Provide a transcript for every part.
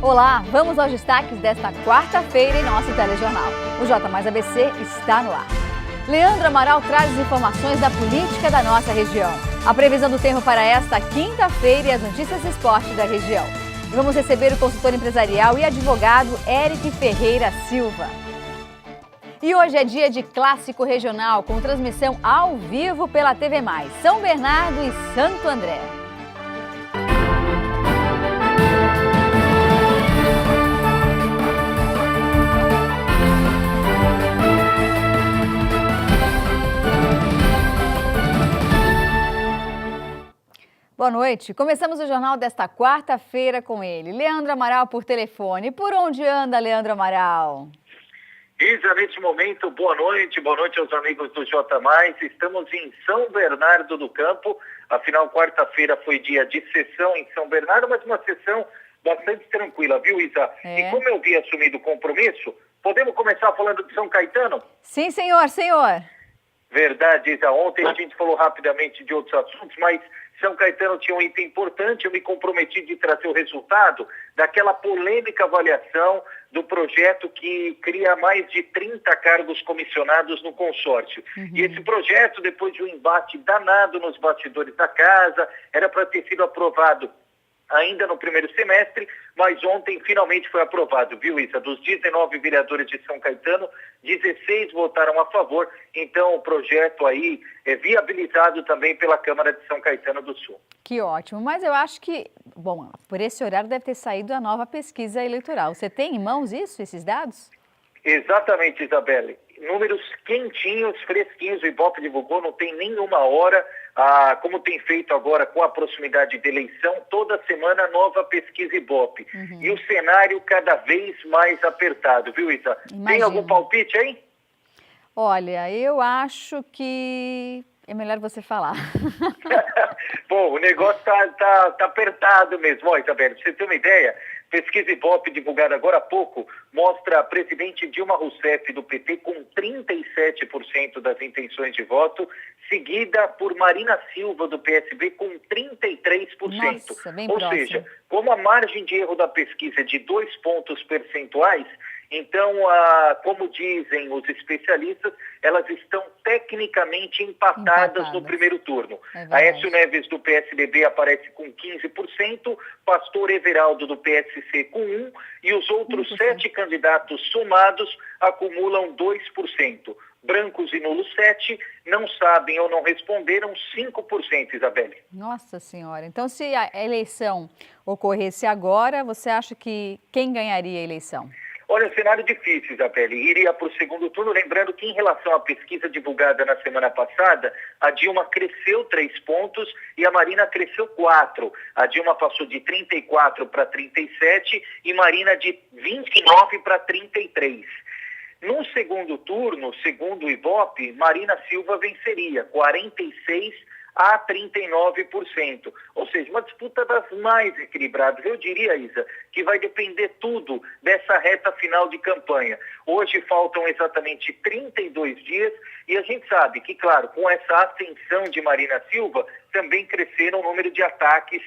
Olá, vamos aos destaques desta quarta-feira em nosso telejornal. O J+ABC está no ar. Leandro Amaral traz as informações da política da nossa região. A previsão do tempo para esta quinta-feira e as notícias de esporte da região. E vamos receber o consultor empresarial e advogado Eric Ferreira Silva. E hoje é dia de clássico regional com transmissão ao vivo pela TV+, São Bernardo e Santo André. Boa noite. Começamos o jornal desta quarta-feira com ele, Leandro Amaral, por telefone. Por onde anda, Leandro Amaral? Isa, neste momento, boa noite aos amigos do J+. Estamos em São Bernardo do Campo. Afinal, quarta-feira foi dia de sessão em São Bernardo, mas uma sessão bastante tranquila, viu, Isa? E como eu vi assumido o compromisso, podemos começar falando de São Caetano? Sim, senhor. Verdade, Isa. Ontem a gente falou rapidamente de outros assuntos, mas São Caetano tinha um item importante. Eu me comprometi de trazer o resultado daquela polêmica avaliação do projeto que cria mais de 30 cargos comissionados no consórcio. E esse projeto, depois de um embate danado nos bastidores da casa, era para ter sido aprovado ainda no primeiro semestre, mas ontem finalmente foi aprovado, viu, Isa? Dos 19 vereadores de São Caetano, 16 votaram a favor, então o projeto aí é viabilizado também pela Câmara de São Caetano do Sul. Que ótimo, mas eu acho que, bom, por esse horário deve ter saído a nova pesquisa eleitoral. Você tem em mãos esses dados? Exatamente, Isabelle. Números quentinhos, fresquinhos, o Ibope divulgou, não tem nenhuma hora, como tem feito agora com a proximidade da eleição, toda semana nova pesquisa Ibope. E o cenário cada vez mais apertado, viu, Isa? Imagino. Tem algum palpite aí? Olha, eu acho que é melhor você falar. Bom, o negócio tá apertado mesmo. Ó, Isabelle, pra você ter uma ideia, pesquisa Ibope divulgada agora há pouco mostra a presidente Dilma Rousseff do PT com 37% das intenções de voto, seguida por Marina Silva do PSB com 33%. Nossa, bem Ou próximo. seja, como a margem de erro da pesquisa é de 2 pontos percentuais, então, como dizem os especialistas, elas estão tecnicamente empatadas no primeiro turno. Aécio Neves do PSDB aparece com 15%, Pastor Everaldo do PSC com 1% e os outros 7 candidatos somados acumulam 2%. Brancos e nulos 7%, não sabem ou não responderam 5%, Isabelle. Nossa Senhora, então se a eleição ocorresse agora, você acha que quem ganharia a eleição? Olha, cenário difícil, Isabelle. Iria para o segundo turno, lembrando que em relação à pesquisa divulgada na semana passada, a Dilma cresceu 3 pontos e a Marina cresceu 4. A Dilma passou de 34 para 37 e Marina de 29 para 33. No segundo turno, segundo o Ibope, Marina Silva venceria 46 a 39%, ou seja, uma disputa das mais equilibradas. Eu diria, Isa, que vai depender tudo dessa reta final de campanha. Hoje faltam exatamente 32 dias e a gente sabe que, claro, com essa ascensão de Marina Silva, também cresceram o número de ataques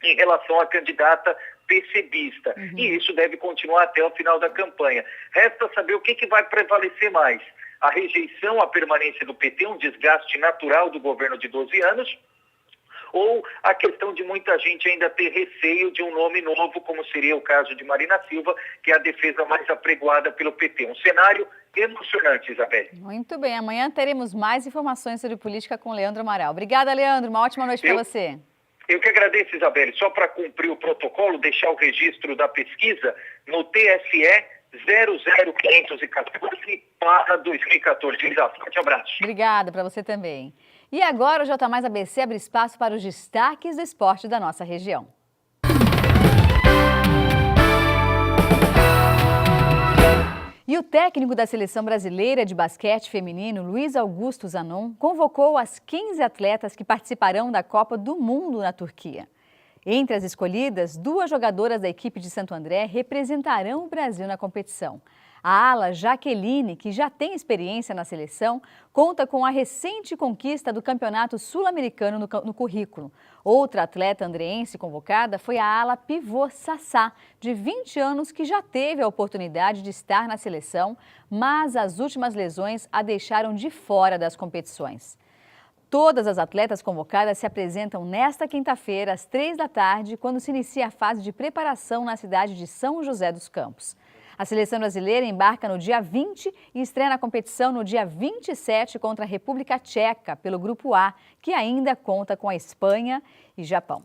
em relação à candidata PCBista. E isso deve continuar até o final da campanha. Resta saber o que vai prevalecer mais. A rejeição à permanência do PT, um desgaste natural do governo de 12 anos, ou a questão de muita gente ainda ter receio de um nome novo, como seria o caso de Marina Silva, que é a defesa mais apregoada pelo PT. Um cenário emocionante, Isabelle. Muito bem, amanhã teremos mais informações sobre política com Leandro Amaral. Obrigada, Leandro, uma ótima noite para você. Eu que agradeço, Isabelle. Só para cumprir o protocolo, deixar o registro da pesquisa no TSE 00514/2014. Forte abraço. Obrigada para você também. E agora o J+ABC abre espaço para os destaques do esporte da nossa região. E o técnico da Seleção Brasileira de Basquete Feminino, Luiz Augusto Zanon, convocou as 15 atletas que participarão da Copa do Mundo na Turquia. Entre as escolhidas, 2 jogadoras da equipe de Santo André representarão o Brasil na competição. A ala Jaqueline, que já tem experiência na seleção, conta com a recente conquista do Campeonato Sul-Americano no currículo. Outra atleta andreense convocada foi a ala pivô Sassá, de 20 anos, que já teve a oportunidade de estar na seleção, mas as últimas lesões a deixaram de fora das competições. Todas as atletas convocadas se apresentam nesta quinta-feira, às 3 da tarde, quando se inicia a fase de preparação na cidade de São José dos Campos. A seleção brasileira embarca no dia 20 e estreia na competição no dia 27 contra a República Tcheca, pelo Grupo A, que ainda conta com a Espanha e Japão.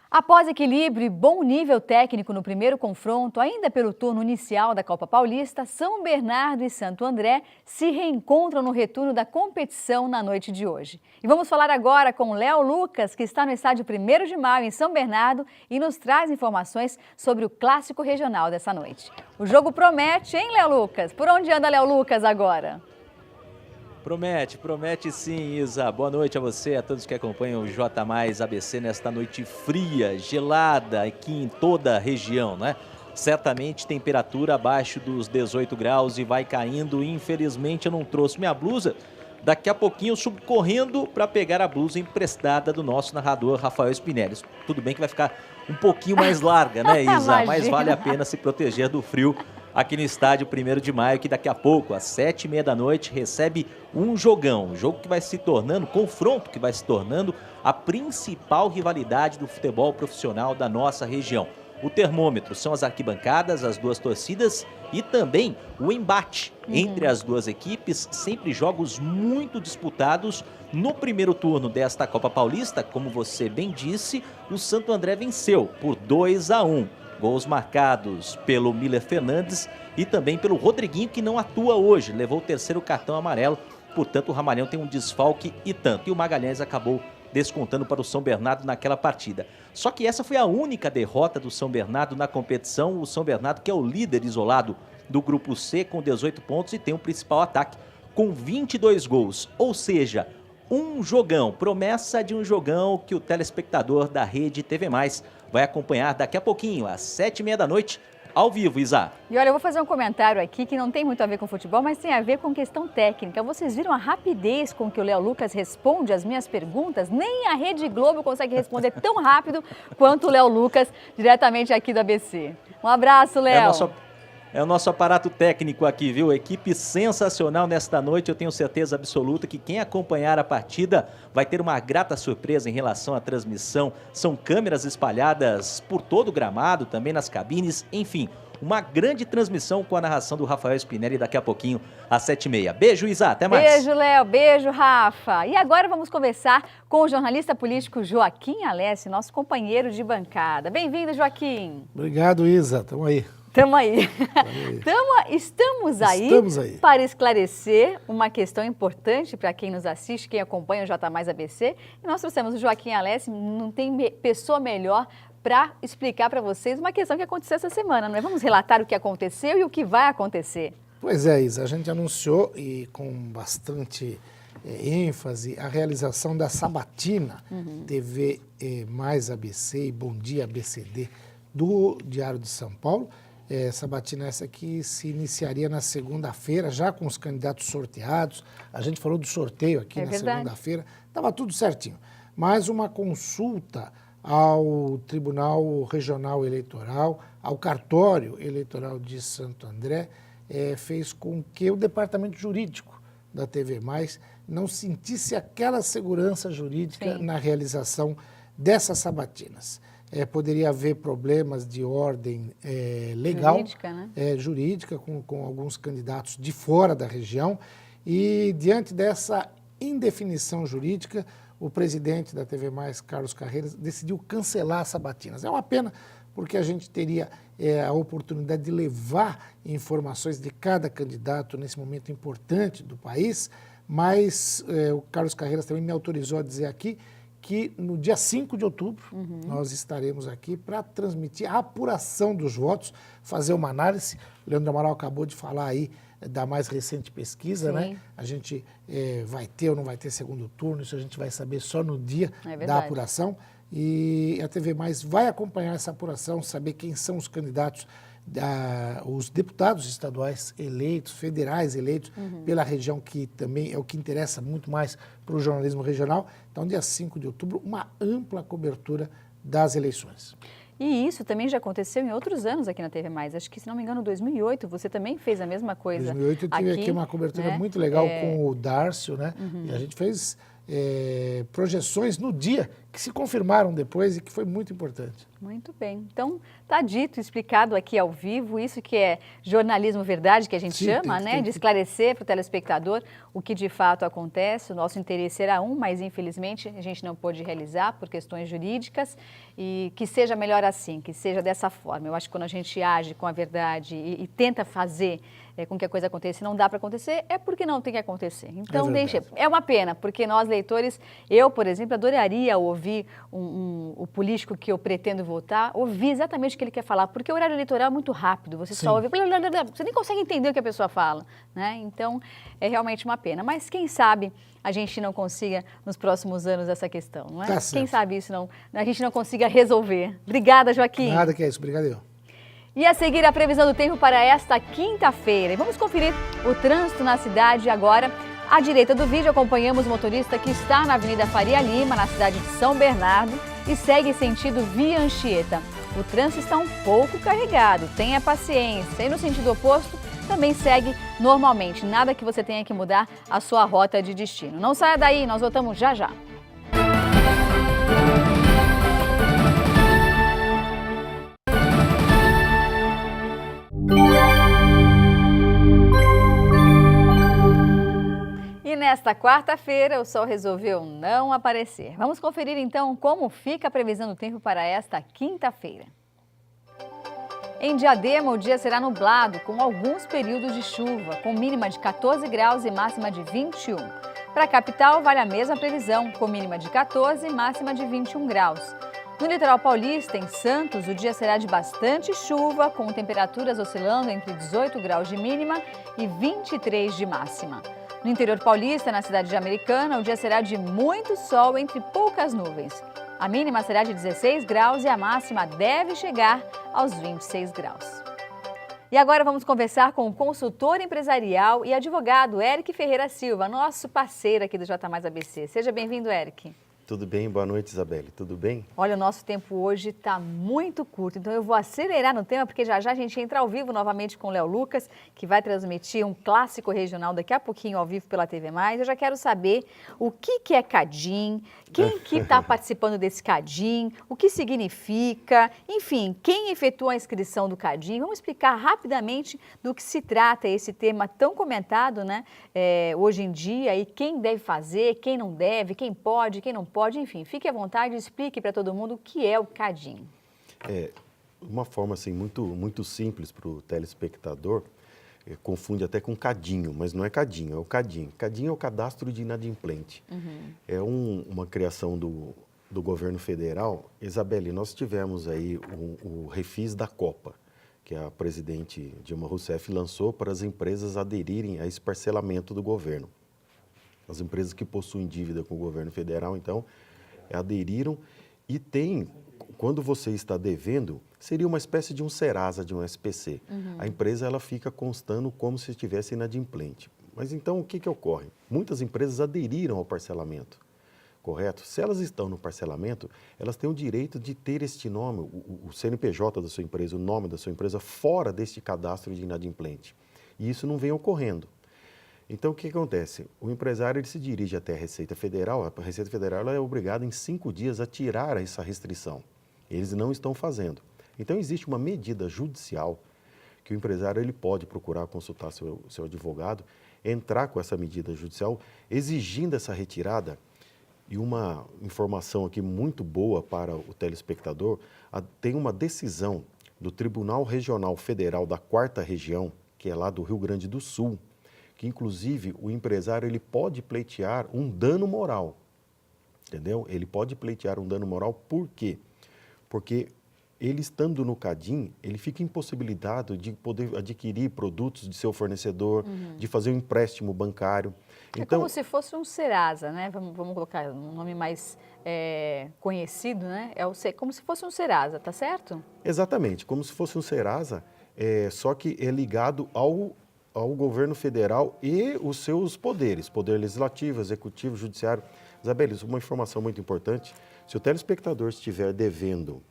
Após equilíbrio e bom nível técnico no primeiro confronto, ainda pelo turno inicial da Copa Paulista, São Bernardo e Santo André se reencontram no retorno da competição na noite de hoje. E vamos falar agora com Léo Lucas, que está no estádio 1º de Maio, em São Bernardo, e nos traz informações sobre o clássico regional dessa noite. O jogo promete, hein, Léo Lucas? Por onde anda Léo Lucas agora? Promete sim, Isa. Boa noite a você, a todos que acompanham o J Mais ABC nesta noite fria, gelada aqui em toda a região, né? Certamente temperatura abaixo dos 18 graus e vai caindo. Infelizmente eu não trouxe minha blusa. Daqui a pouquinho eu subo correndo para pegar a blusa emprestada do nosso narrador Rafael Spinelli. Tudo bem que vai ficar um pouquinho mais larga, né, Isa? Mas vale a pena se proteger do frio aqui no estádio 1º de Maio, que daqui a pouco, às 7h30 da noite, recebe um jogão. Um jogo que vai se tornando, confronto que vai se tornando a principal rivalidade do futebol profissional da nossa região. O termômetro são as arquibancadas, as duas torcidas e também o embate entre as duas equipes. Sempre jogos muito disputados. No primeiro turno desta Copa Paulista, como você bem disse, o Santo André venceu por 2-1. Gols marcados pelo Miller Fernandes e também pelo Rodriguinho, que não atua hoje. Levou o terceiro cartão amarelo, portanto o Ramalhão tem um desfalque e tanto. E o Magalhães acabou descontando para o São Bernardo naquela partida. Só que essa foi a única derrota do São Bernardo na competição. O São Bernardo, que é o líder isolado do Grupo C, com 18 pontos e tem o principal ataque com 22 gols. Ou seja, um jogão, promessa de um jogão que o telespectador da Rede TV+, vai acompanhar daqui a pouquinho, às 7h30 da noite, ao vivo, Isa. E olha, eu vou fazer um comentário aqui que não tem muito a ver com futebol, mas tem a ver com questão técnica. Vocês viram a rapidez com que o Léo Lucas responde as minhas perguntas? Nem a Rede Globo consegue responder tão rápido quanto o Léo Lucas, diretamente aqui do ABC. Um abraço, Léo. É o nosso aparato técnico aqui, viu? Equipe sensacional nesta noite. Eu tenho certeza absoluta que quem acompanhar a partida vai ter uma grata surpresa em relação à transmissão. São câmeras espalhadas por todo o gramado, também nas cabines, enfim. Uma grande transmissão com a narração do Rafael Spinelli daqui a pouquinho, às 7h30. Beijo, Isa. Até mais. Beijo, Léo. Beijo, Rafa. E agora vamos conversar com o jornalista político Joaquim Alessi, nosso companheiro de bancada. Bem-vindo, Joaquim. Obrigado, Isa. Estamos aí. Estamos aí para esclarecer uma questão importante para quem nos assiste, quem acompanha o J Mais ABC. E nós trouxemos o Joaquim Alessi, não tem pessoa melhor para explicar para vocês uma questão que aconteceu essa semana, não é? Vamos relatar o que aconteceu e o que vai acontecer. Pois é, Isa, a gente anunciou e com bastante ênfase a realização da sabatina TV Mais ABC e Bom Dia ABCD do Diário de São Paulo. Sabatina essa que se iniciaria na segunda-feira, já com os candidatos sorteados. A gente falou do sorteio aqui na segunda-feira, estava tudo certinho. Mas uma consulta ao Tribunal Regional Eleitoral, ao Cartório Eleitoral de Santo André, fez com que o departamento jurídico da TV+, não sentisse aquela segurança jurídica na realização dessas sabatinas. Poderia haver problemas de ordem legal, jurídica, né? Jurídica com alguns candidatos de fora da região. E, diante dessa indefinição jurídica, o presidente da TV+, Carlos Carreiras, decidiu cancelar as sabatinas. É uma pena, porque a gente teria a oportunidade de levar informações de cada candidato nesse momento importante do país, mas o Carlos Carreiras também me autorizou a dizer aqui que no dia 5 de outubro nós estaremos aqui para transmitir a apuração dos votos, fazer uma análise. O Leandro Amaral acabou de falar aí da mais recente pesquisa, né? A gente vai ter ou não vai ter segundo turno, isso a gente vai saber só no dia da apuração. E a TV Mais vai acompanhar essa apuração, saber quem são os candidatos os deputados estaduais eleitos, federais eleitos pela região, que também é o que interessa muito mais para o jornalismo regional. Então, dia 5 de outubro, uma ampla cobertura das eleições. E isso também já aconteceu em outros anos aqui na TV Mais. Acho que, se não me engano, em 2008 você também fez a mesma coisa. Em 2008 eu tive aqui uma cobertura, né, muito legal com o Dárcio, né? E a gente fez projeções no dia que se confirmaram depois e que foi muito importante. Muito bem. Então, está dito, explicado aqui ao vivo, isso que é jornalismo verdade, que a gente chama, né? De esclarecer para o telespectador o que de fato acontece. O nosso interesse era mas infelizmente a gente não pôde realizar por questões jurídicas, e que seja melhor assim, que seja dessa forma. Eu acho que quando a gente age com a verdade e tenta fazer com que a coisa aconteça e não dá para acontecer, é porque não tem que acontecer. Então, é uma pena, porque nós, leitores, eu, por exemplo, adoraria ouvir o político que eu pretendo votar, ouvir exatamente o que ele quer falar, porque o horário eleitoral é muito rápido, você só ouve, você nem consegue entender o que a pessoa fala, né? Então, é realmente uma pena. Mas quem sabe a gente não consiga, nos próximos anos, essa questão, não é? Tá certo. Quem sabe a gente não consiga resolver. Obrigada, Joaquim. Nada que é isso, obrigado eu. E a seguir, a previsão do tempo para esta quinta-feira. E vamos conferir o trânsito na cidade agora. À direita do vídeo, acompanhamos o motorista que está na Avenida Faria Lima, na cidade de São Bernardo, e segue sentido via Anchieta. O trânsito está um pouco carregado, tenha paciência. E no sentido oposto, também segue normalmente. Nada que você tenha que mudar a sua rota de destino. Não saia daí, nós voltamos já já. Nesta quarta-feira, o sol resolveu não aparecer. Vamos conferir então como fica a previsão do tempo para esta quinta-feira. Em Diadema, o dia será nublado, com alguns períodos de chuva, com mínima de 14 graus e máxima de 21. Para a capital, vale a mesma previsão, com mínima de 14 e máxima de 21 graus. No litoral paulista, em Santos, o dia será de bastante chuva, com temperaturas oscilando entre 18 graus de mínima e 23 de máxima. No interior paulista, na cidade de Americana, o dia será de muito sol entre poucas nuvens. A mínima será de 16 graus e a máxima deve chegar aos 26 graus. E agora vamos conversar com o consultor empresarial e advogado Eric Ferreira Silva, nosso parceiro aqui do J Mais ABC. Seja bem-vindo, Eric. Tudo bem? Boa noite, Isabelle. Tudo bem? Olha, o nosso tempo hoje está muito curto, então eu vou acelerar no tema, porque já já a gente entra ao vivo novamente com o Léo Lucas, que vai transmitir um clássico regional daqui a pouquinho ao vivo pela TV Mais. Eu já quero saber o que é CADIM, quem que está participando desse CADIM, o que significa, enfim, quem efetua a inscrição do CADIM. Vamos explicar rapidamente do que se trata esse tema tão comentado, né, hoje em dia, e quem deve fazer, quem não deve, quem pode, quem não pode, enfim, fique à vontade e explique para todo mundo o que é o CADIM. Uma forma assim, muito simples para o telespectador, confunde até com cadinho, mas não é cadinho, é o CADIM. CADIM é o Cadastro de Inadimplente. É uma criação do governo federal. Isabelle, nós tivemos aí o refis da Copa, que a presidente Dilma Rousseff lançou para as empresas aderirem a esse parcelamento do governo. As empresas que possuem dívida com o governo federal, então, aderiram e quando você está devendo, seria uma espécie de um Serasa, de um SPC. A empresa ela fica constando como se estivesse inadimplente. Mas então, o que ocorre? Muitas empresas aderiram ao parcelamento, correto? Se elas estão no parcelamento, elas têm o direito de ter este nome, o CNPJ da sua empresa, o nome da sua empresa, fora deste cadastro de inadimplente. E isso não vem ocorrendo. Então, o que acontece? O empresário ele se dirige até a Receita Federal. A Receita Federal ela é obrigada em 5 dias a tirar essa restrição. Eles não estão fazendo. Então, existe uma medida judicial que o empresário ele pode procurar consultar seu advogado, entrar com essa medida judicial, exigindo essa retirada. E uma informação aqui muito boa para o telespectador, tem uma decisão do Tribunal Regional Federal da 4ª Região, que é lá do Rio Grande do Sul, que inclusive o empresário ele pode pleitear um dano moral, entendeu? Ele pode pleitear um dano moral, por quê? Porque ele estando no CADIM, ele fica impossibilitado de poder adquirir produtos de seu fornecedor, de fazer um empréstimo bancário. Então, como se fosse um Serasa, né? Vamos colocar um nome mais conhecido, né? Como se fosse um Serasa, tá certo? Exatamente, como se fosse um Serasa. só que é ligado ao governo federal e os seus poderes, poder legislativo, executivo, judiciário. Isabelle, uma informação muito importante, se o telespectador estiver devendo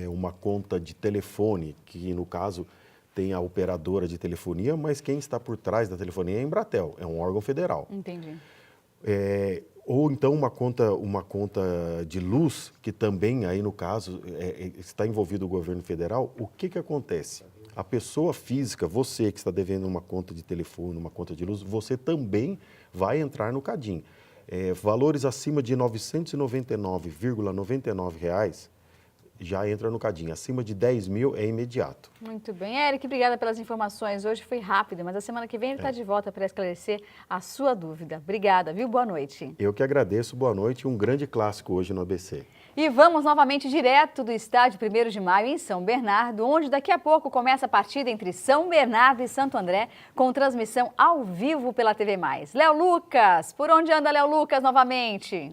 uma conta de telefone, que no caso tem a operadora de telefonia, mas quem está por trás da telefonia é a Embratel, é um órgão federal. Entendi. Ou então uma conta de luz, que também aí no caso está envolvido o governo federal, o que acontece? A pessoa física, você que está devendo uma conta de telefone, uma conta de luz, você também vai entrar no CADIM. Valores acima de R$ 999,99 já entra no CADIM. Acima de 10 mil é imediato. Muito bem. Eric, obrigada pelas informações. Hoje foi rápido, mas a semana que vem ele está de volta para esclarecer a sua dúvida. Obrigada, viu? Boa noite. Eu que agradeço. Boa noite. Um grande clássico hoje no ABC. E vamos novamente direto do estádio 1º de Maio, em São Bernardo, onde daqui a pouco começa a partida entre São Bernardo e Santo André, com transmissão ao vivo pela TV+. Léo Lucas, por onde anda Léo Lucas novamente?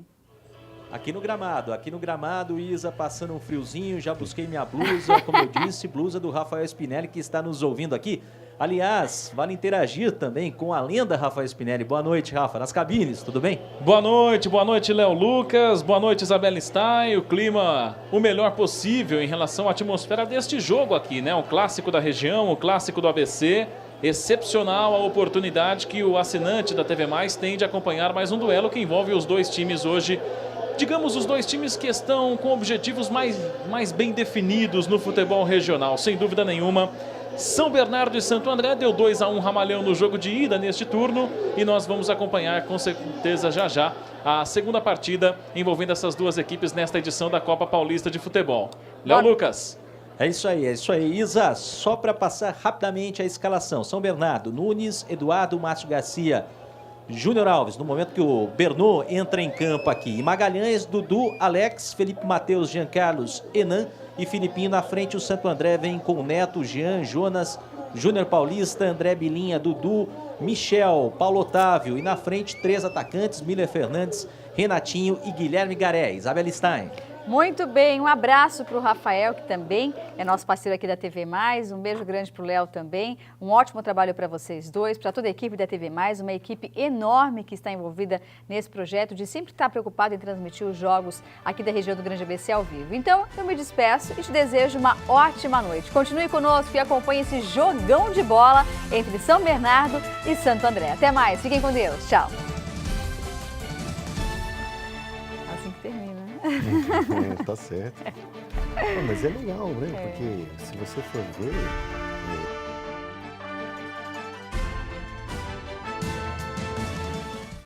Aqui no gramado, Isa, passando um friozinho, já busquei minha blusa, como eu disse, blusa do Rafael Spinelli, que está nos ouvindo aqui. Aliás, vale interagir também com a lenda Rafael Spinelli. Boa noite, Rafa, nas cabines, tudo bem? Boa noite, Léo Lucas, boa noite, Isabelle Stein. O clima o melhor possível em relação à atmosfera deste jogo aqui, né? O clássico da região, o clássico do ABC. Excepcional a oportunidade que o assinante da TV+, tem de acompanhar mais um duelo que envolve os dois times hoje. Digamos, os dois times que estão com objetivos mais bem definidos no futebol regional, sem dúvida nenhuma. São Bernardo e Santo André deu 2-1 Ramalhão no jogo de ida neste turno e nós vamos acompanhar com certeza já a segunda partida envolvendo essas duas equipes nesta edição da Copa Paulista de Futebol. Léo Lucas. É isso aí. Isa, só para passar rapidamente a escalação. São Bernardo, Nunes, Eduardo, Márcio Garcia, Júnior Alves, no momento que o Bernô entra em campo aqui. E Magalhães, Dudu, Alex, Felipe Mateus, Jean Carlos, Enan e Filipinho na frente. O Santo André vem com Neto, Jean, Jonas, Júnior Paulista, André Bilinha, Dudu, Michel, Paulo Otávio. E na frente, 3 atacantes, Miller Fernandes, Renatinho e Guilherme Garé. Isabelle Stein. Muito bem, um abraço para o Rafael, que também é nosso parceiro aqui da TV+, um beijo grande para o Léo também, um ótimo trabalho para vocês dois, para toda a equipe da TV+, uma equipe enorme que está envolvida nesse projeto de sempre estar preocupado em transmitir os jogos aqui da região do Grande ABC ao vivo. Então, eu me despeço e te desejo uma ótima noite. Continue conosco e acompanhe esse jogão de bola entre São Bernardo e Santo André. Até mais, fiquem com Deus, tchau. Assim que termina. Tá certo. Mas é legal, né? Porque se você for ver,